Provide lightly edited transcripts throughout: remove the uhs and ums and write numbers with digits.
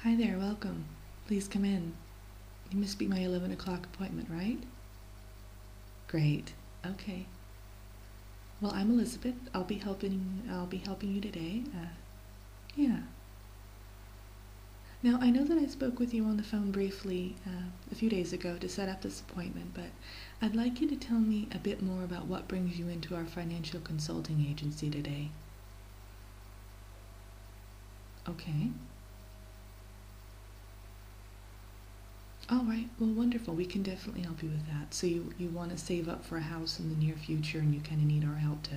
Hi there, welcome. Please come in. You must be my 11 o'clock appointment, right? Great. Okay. Well, I'm Elizabeth. I'll be helping you today. Yeah. Now, I know that I spoke with you on the phone briefly a few days ago to set up this appointment, but I'd like you to tell me a bit more about what brings you into our financial consulting agency today. Okay. All right. Well, wonderful. We can definitely help you with that. So you want to save up for a house in the near future, and you kind of need our help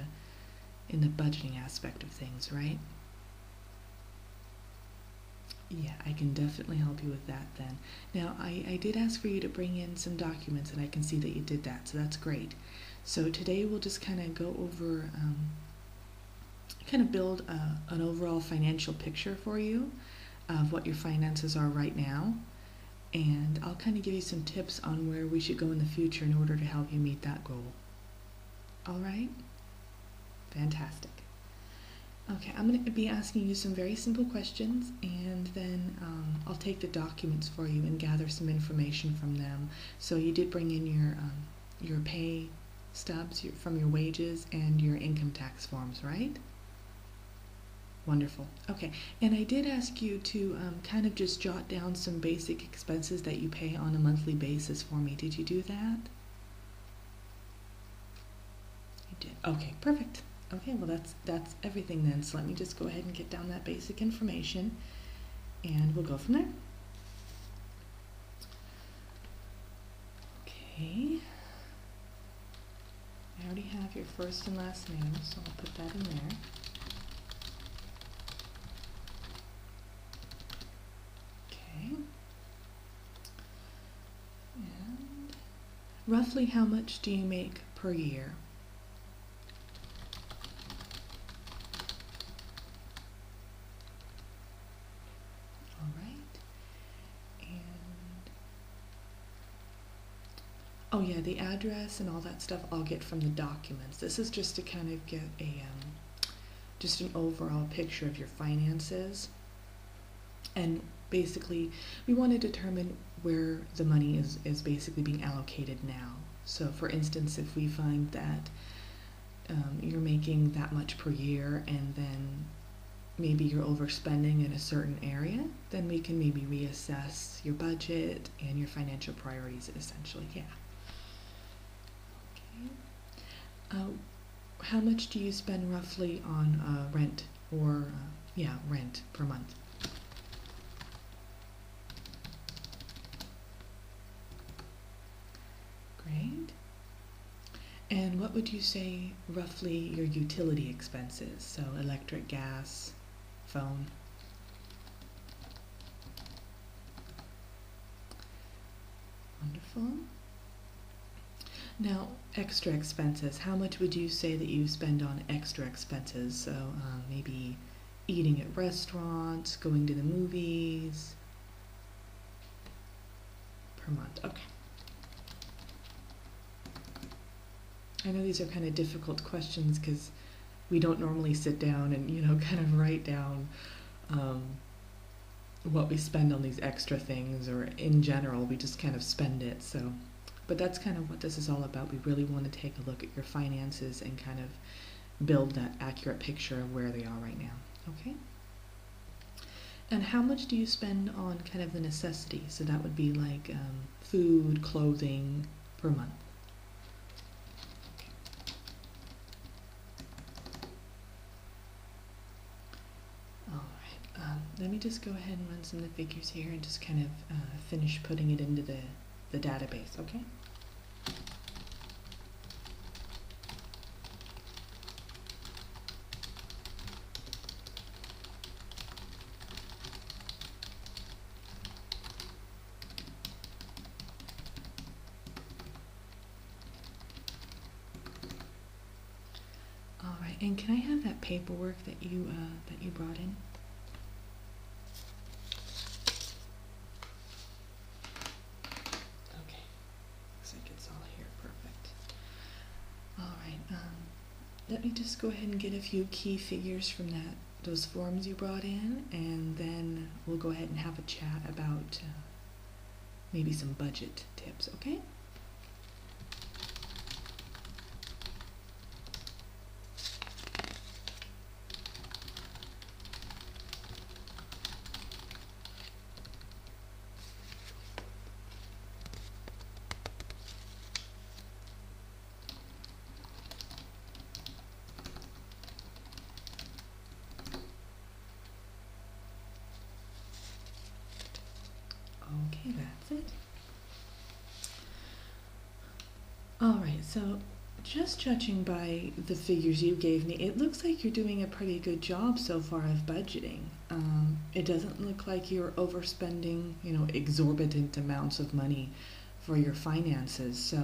in the budgeting aspect of things, right? Yeah, I can definitely help you with that then. Now, I did ask for you to bring in some documents, and I can see that you did that, so that's great. So today we'll just kind of go over, kind of build an overall financial picture for you of what your finances are right now, and I'll kind of give you some tips on where we should go in the future in order to help you meet that goal. All right? Fantastic. Okay, I'm going to be asking you some very simple questions, and then I'll take the documents for you and gather some information from them. So you did bring in your pay stubs from your wages and your income tax forms, right? Wonderful. Okay, and I did ask you to kind of just jot down some basic expenses that you pay on a monthly basis for me. Did you do that? You did. Okay, perfect. Okay, well that's everything then. So let me just go ahead and get down that basic information, and we'll go from there. Okay. I already have your first and last name, so I'll put that in there. Okay. And roughly how much do you make per year? Oh yeah, the address and all that stuff I'll get from the documents. This is just to kind of get just an overall picture of your finances. And basically, we want to determine where the money is basically being allocated now. So for instance, if we find that you're making that much per year and then maybe you're overspending in a certain area, then we can maybe reassess your budget and your financial priorities essentially, yeah. How much do you spend roughly on rent or, rent per month? Great. And what would you say roughly your utility expenses? So electric, gas, phone? Wonderful. Now, extra expenses. How much would you say that you spend on extra expenses? So maybe eating at restaurants, going to the movies per month. Okay. I know these are kind of difficult questions because we don't normally sit down and, kind of write down what we spend on these extra things, or in general, we just kind of spend it. But that's kind of what this is all about. We really want to take a look at your finances and kind of build that accurate picture of where they are right now, okay? And how much do you spend on kind of the necessities? So that would be like food, clothing per month. Okay. All right, let me just go ahead and run some of the figures here and just kind of finish putting it into the database, okay? All right, and can I have that paperwork that you brought in? Okay, looks like it's all here. Perfect. All right, let me just go ahead and get a few key figures from that those forms you brought in, and then we'll go ahead and have a chat about maybe some budget tips, okay? Okay, that's it. Alright, so just judging by the figures you gave me, it looks like you're doing a pretty good job so far of budgeting. It doesn't look like you're overspending, exorbitant amounts of money for your finances,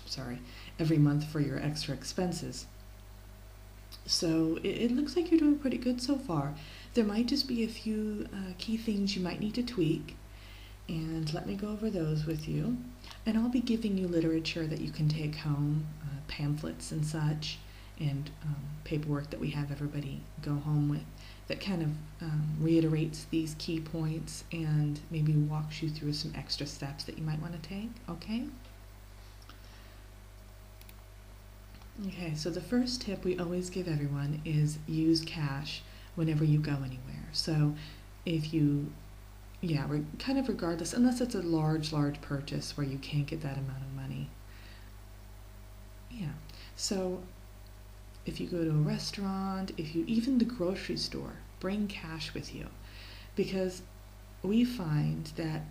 sorry, every month for your extra expenses. So it looks like you're doing pretty good so far. There might just be a few key things you might need to tweak, and let me go over those with you. And I'll be giving you literature that you can take home, pamphlets and such, and paperwork that we have everybody go home with that kind of reiterates these key points and maybe walks you through some extra steps that you might want to take, okay? Okay, so the first tip we always give everyone is use cash whenever you go anywhere. So if you kind of regardless, unless it's a large purchase where you can't get that amount of money. Yeah, so if you go to a restaurant, even the grocery store, bring cash with you. Because we find that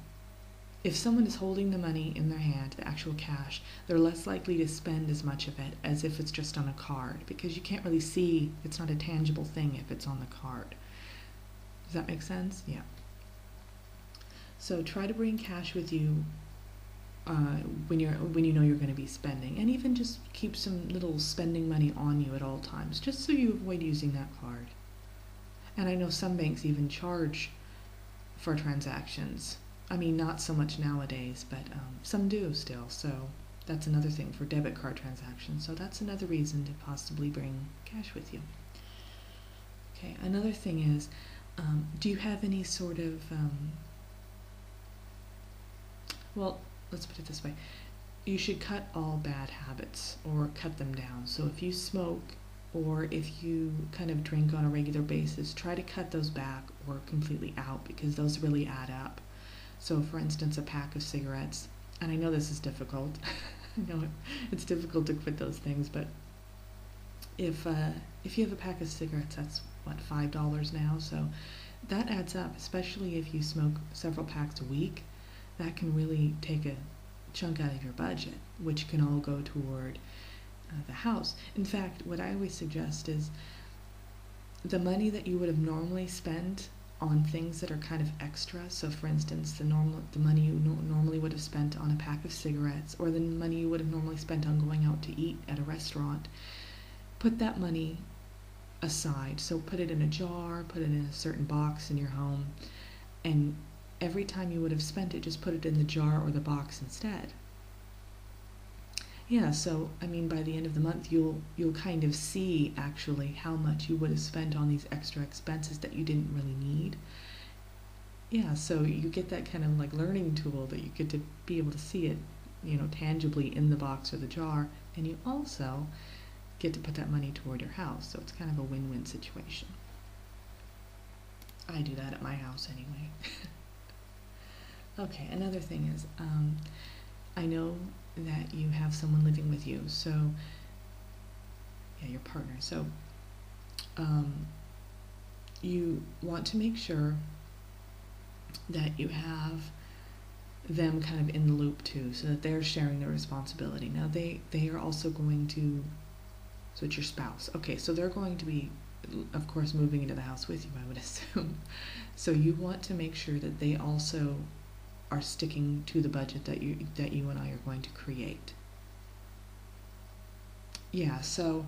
if someone is holding the money in their hand, the actual cash, they're less likely to spend as much of it as if it's just on a card, because you can't really see, it's not a tangible thing if it's on the card. Does that make sense? Yeah. So try to bring cash with you when you know you're going to be spending, and even just keep some little spending money on you at all times, just so you avoid using that card. And I know some banks even charge for transactions. I mean, not so much nowadays, but some do still. So that's another thing for debit card transactions. So that's another reason to possibly bring cash with you. Okay, another thing is, do you have any sort of well, let's put it this way. You should cut all bad habits, or cut them down. So if you smoke, or if you kind of drink on a regular basis, try to cut those back or completely out, because those really add up. So for instance, a pack of cigarettes, and I know this is difficult. I know it's difficult to quit those things, but if you have a pack of cigarettes, that's what, $5 now, so that adds up, especially if you smoke several packs a week. That can really take a chunk out of your budget, which can all go toward the house. In fact, what I always suggest is the money that you would have normally spent on things that are kind of extra. So for instance, the money you normally would have spent on a pack of cigarettes, or the money you would have normally spent on going out to eat at a restaurant, put that money aside. So put it in a jar, put it in a certain box in your home, and every time you would have spent it, just put it in the jar or the box instead. Yeah, so I mean, by the end of the month, you'll kind of see actually how much you would have spent on these extra expenses that you didn't really need. Yeah, so you get that kind of like learning tool that you get to be able to see it, tangibly in the box or the jar, and you also get to put that money toward your house. So it's kind of a win-win situation. I do that at my house anyway. Okay, another thing is, I know that you have someone living with you, so, yeah, your partner, so you want to make sure that you have them kind of in the loop too, so that they're sharing the responsibility. Now they are also going to, so it's your spouse, okay, so they're going to be, of course, moving into the house with you, I would assume. So you want to make sure that they also are sticking to the budget that you and I are going to create. Yeah, so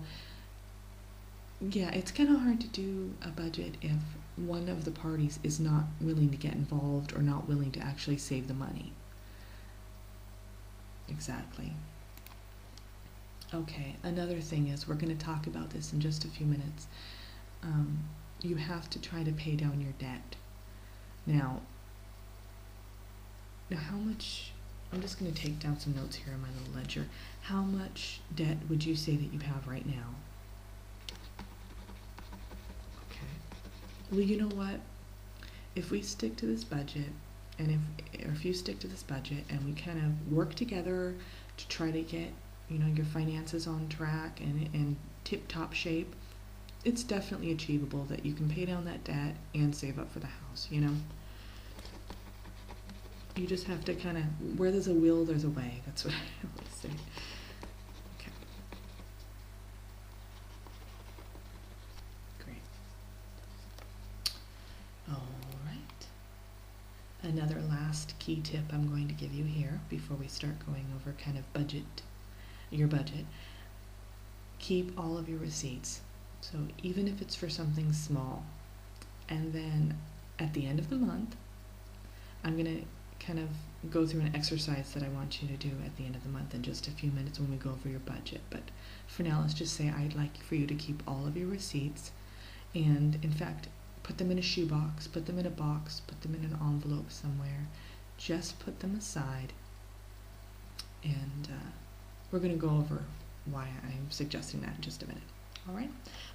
yeah, it's kind of hard to do a budget if one of the parties is not willing to get involved or not willing to actually save the money. Exactly. Okay, another thing is, we're going to talk about this in just a few minutes. you have to try to pay down your debt. Now how much, I'm just going to take down some notes here in my little ledger. How much debt would you say that you have right now? Okay. Well, you know what? If we stick to this budget, and if you stick to this budget and we kind of work together to try to get, you know, your finances on track and in tip-top shape, it's definitely achievable that you can pay down that debt and save up for the house, you know? You just have to kind of, where there's a will, there's a way. That's what I always say. Okay. Great. All right. Another last key tip I'm going to give you here before we start going over kind of your budget. Keep all of your receipts. So even if it's for something small, and then at the end of the month, I'm going to kind of go through an exercise that I want you to do at the end of the month in just a few minutes when we go over your budget. But for now, let's just say I'd like for you to keep all of your receipts, and in fact, put them in a shoebox, put them in a box, put them in an envelope somewhere. Just put them aside, and we're going to go over why I'm suggesting that in just a minute. All right?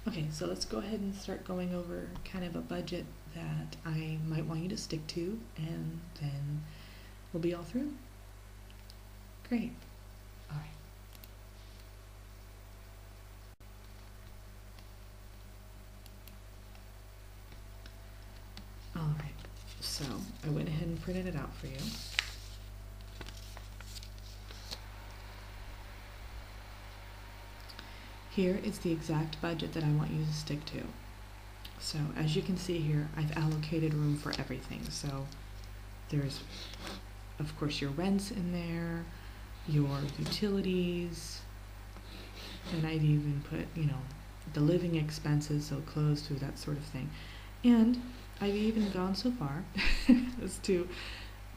Okay, so let's go ahead and start going over kind of a budget that I might want you to stick to, and then we'll be all through. Great. All right. All right, so I went ahead and printed it out for you. Here is the exact budget that I want you to stick to. So as you can see here, I've allocated room for everything. So there's, of course, your rents in there, your utilities, and I've even put, you know, the living expenses, so clothes, food, that sort of thing. And I've even gone so far as to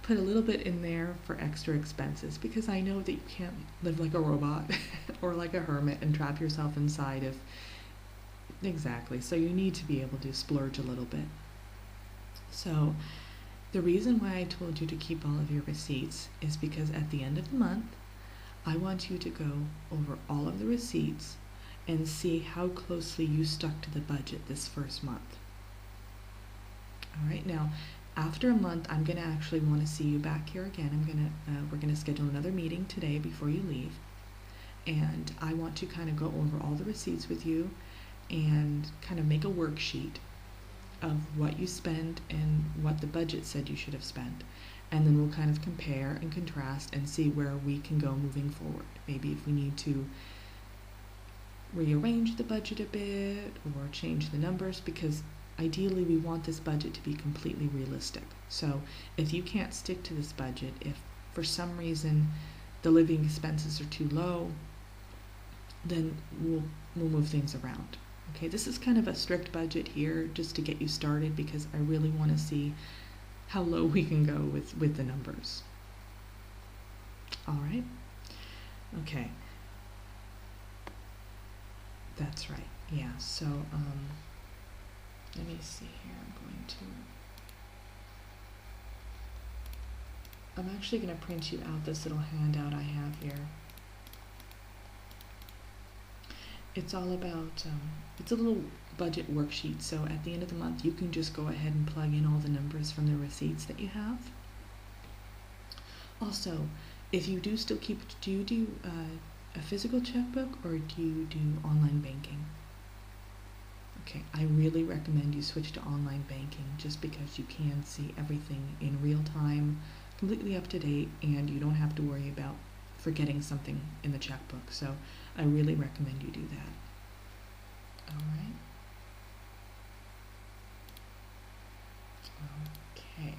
put a little bit in there for extra expenses, because I know that you can't live like a robot or like a hermit and trap yourself inside of, exactly, so you need to be able to splurge a little bit. So the reason why I told you to keep all of your receipts is because at the end of the month, I want you to go over all of the receipts and see how closely you stuck to the budget this first month. All right, now after a month, I'm going to actually want to see you back here again. We're going to schedule another meeting today before you leave, and I want to kind of go over all the receipts with you and kind of make a worksheet of what you spend and what the budget said you should have spent, and then we'll kind of compare and contrast and see where we can go moving forward. Maybe if we need to rearrange the budget a bit or change the numbers, because ideally we want this budget to be completely realistic. So if you can't stick to this budget, if for some reason the living expenses are too low, then we'll move things around. Okay, this is kind of a strict budget here just to get you started, because I really want to see how low we can go with the numbers. All right. Okay. That's right. Yeah, so let me see here. I'm actually going to print you out this little handout I have here. It's all about, it's a little budget worksheet, so at the end of the month you can just go ahead and plug in all the numbers from the receipts that you have. Also, if you do still keep, do you do a physical checkbook or do you do online banking? Okay, I really recommend you switch to online banking, just because you can see everything in real time, completely up to date, and you don't have to worry about forgetting something in the checkbook. So I really recommend you do that. All right. Okay.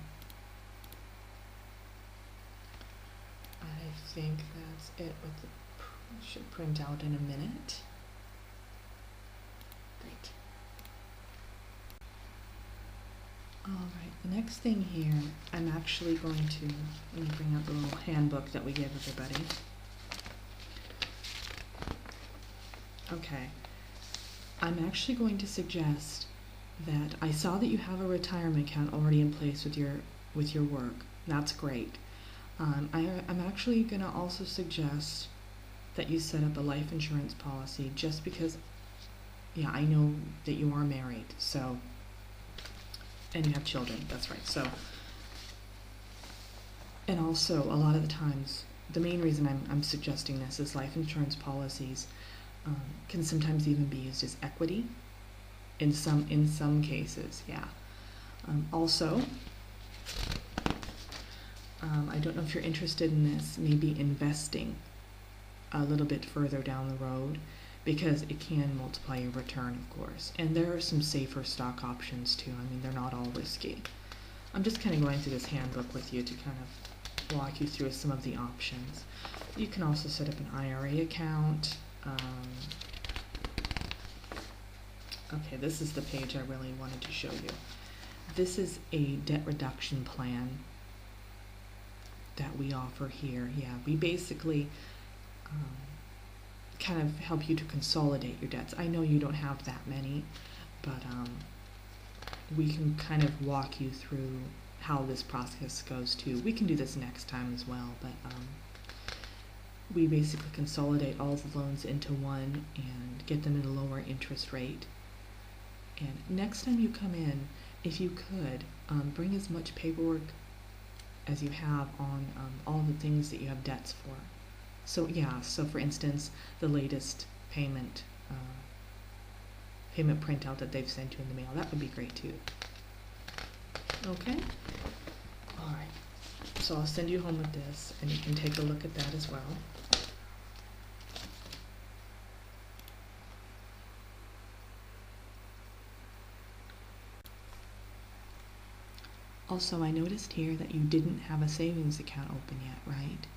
I think that's it with the, should print out in a minute. Great. All right, the next thing here, I'm actually going to, let me bring out the little handbook that we give everybody. Okay, I'm actually going to suggest that I saw that you have a retirement account already in place with your work. That's great. I'm actually going to also suggest that you set up a life insurance policy, just because, yeah, I know that you are married, so, and you have children, that's right. So, and also a lot of the times, the main reason I'm suggesting this is life insurance policies can sometimes even be used as equity in some cases, yeah. Also, I don't know if you're interested in this, maybe investing a little bit further down the road, because it can multiply your return, of course. And there are some safer stock options too. I mean, they're not all risky. I'm just kind of going through this handbook with you to kind of walk you through some of the options. You can also set up an IRA account. Okay, this is the page I really wanted to show you. This is a debt reduction plan that we offer here. Yeah, we basically kind of help you to consolidate your debts. I know you don't have that many, but we can kind of walk you through how this process goes too. We can do this next time as well, but we basically consolidate all the loans into one and get them at a lower interest rate. And next time you come in, if you could, bring as much paperwork as you have on all the things that you have debts for. So yeah, so for instance, the latest payment printout that they've sent you in the mail, that would be great too. Okay? All right. So I'll send you home with this, and you can take a look at that as well. Also, I noticed here that you didn't have a savings account open yet, right?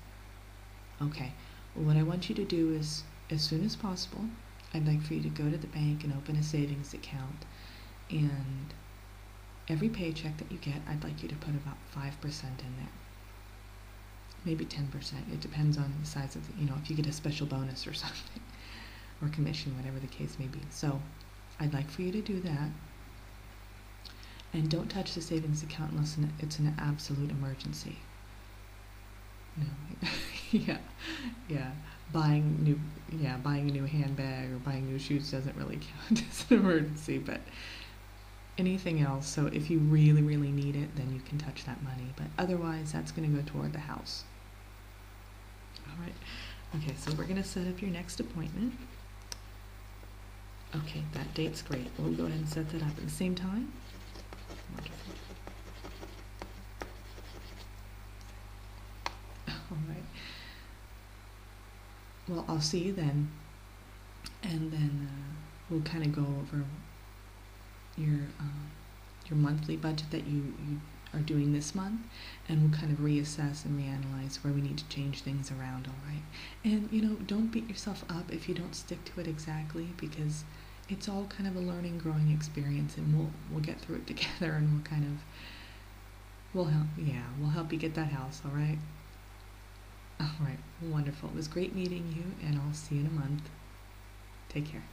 Okay. Well, what I want you to do is, as soon as possible, I'd like for you to go to the bank and open a savings account. And every paycheck that you get, I'd like you to put about 5% in there. Maybe 10%. It depends on the size of the, if you get a special bonus or something, or commission, whatever the case may be. So I'd like for you to do that. And don't touch the savings account unless it's an absolute emergency. No, yeah. Buying a new handbag or buying new shoes doesn't really count as an emergency, but anything else. So if you really, really need it, then you can touch that money. But otherwise, that's going to go toward the house. All right. Okay, so we're going to set up your next appointment. Okay, that date's great. We'll go ahead and set that up at the same time. Wonderful. All right. Well, I'll see you then, and then we'll kind of go over your monthly budget that you are doing this month, and we'll kind of reassess and reanalyze where we need to change things around. All right. And don't beat yourself up if you don't stick to it exactly, because it's all kind of a learning, growing experience, and we'll get through it together, and we'll help you get that house. All right. All right. Wonderful. It was great meeting you, and I'll see you in a month. Take care.